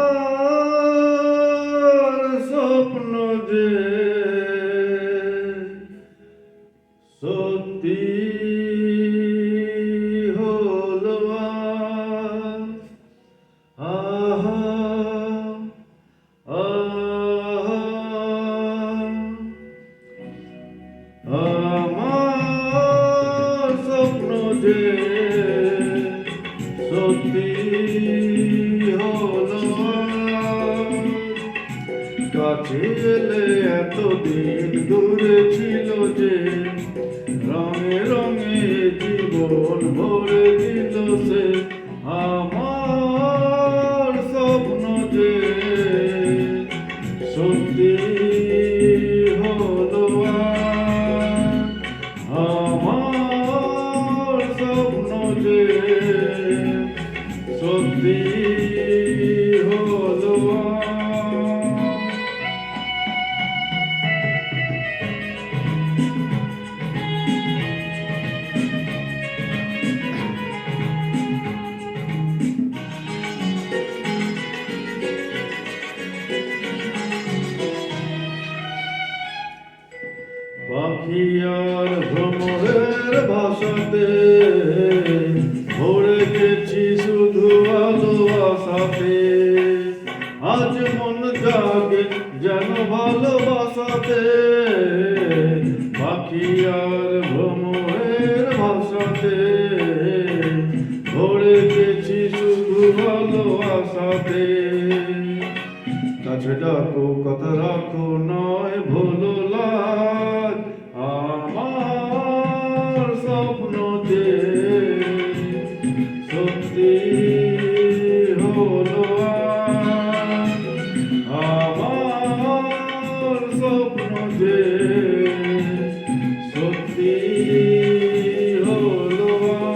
আমার স্বপ্ন যে সত্যি হলো আজ। আহা আহা আমার স্বপ্ন যে সত্যি হলো আজ। কাছে এলে এতদিন দূরে ছিল যে, রঙে রঙে জীবন ভরে দিল সে। আমার স্বপ্ন যে সত্যি হলো আজ। আমার স্বপ্ন যে সত্যি হলো আজ। পাখি আর ভ্রমরের ভাষাতে ভরে গেছি শুধু ভালোবাসাতে। আজ মন জাগে যেন ভালোবাসাতে। পাখি আর ভ্রমরের ভাষাতে ভরে গেছি শুধু ভালোবাসাতে। কাছে ডাকো কথা রাখো নয় ভুলো লাজ। আমার স্বপ্ন যে সত্যি হলো আজ। আমার স্বপ্ন যে সত্যি হলো আজ।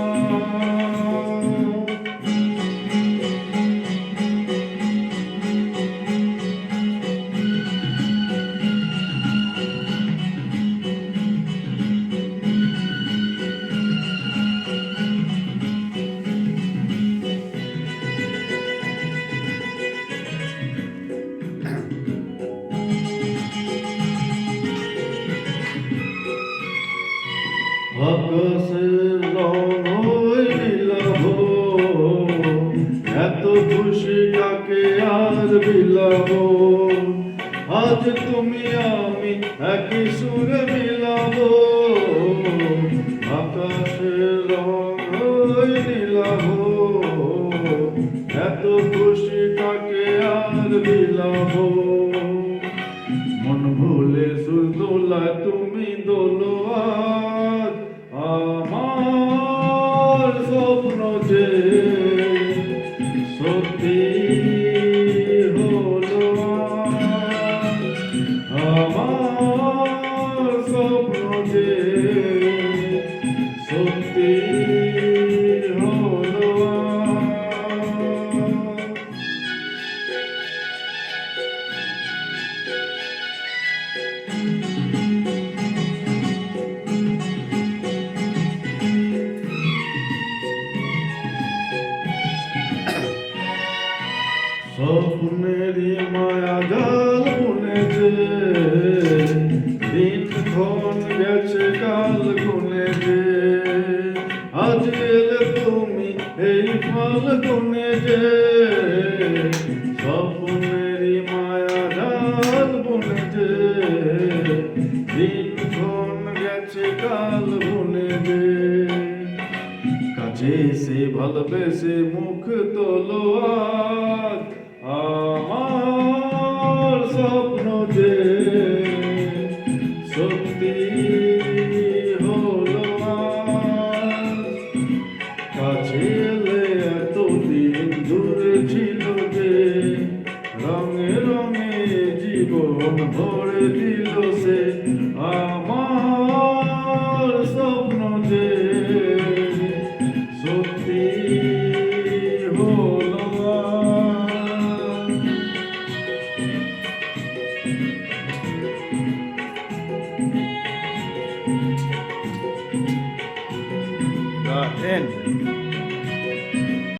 আকাশের রং ওই নীলাভ, এত খুশি কাকে আর বিলাব। আজ তুমি আমি একই সুরে মিলাব। আকাশের রং ওই নীলাভ, এত খুশি কাকে আর বিলাব। মন ভুলে সুর দোলায় তুমি দোলো আজ। আমার স্বপ্ন যে সত্যি হলো আজ। আমার স্বপ্ন যে সত্যি হলো স্বপ্নেরই মায়া জাল বুনেছে, দিনক্ষণ গেছে কাল গুনেছে। আজ এলে তুমি এই ফল গুনেছে। স্বপ্নেরই মায়া জাল বুনেছে, দিনক্ষণ গেছে কাল গুনেছে। কাছে সে ভালোবেসে মুখ তোলো আজ। আমার স্বপ্ন যে সত্যি হলো আজ। কাছে এলে এতদিন দূরে ছিল যে, রঙে রঙে জীবন ভরে দিল সে। আমার স্বপ্ন যে সত্যি হলো আজ। The end.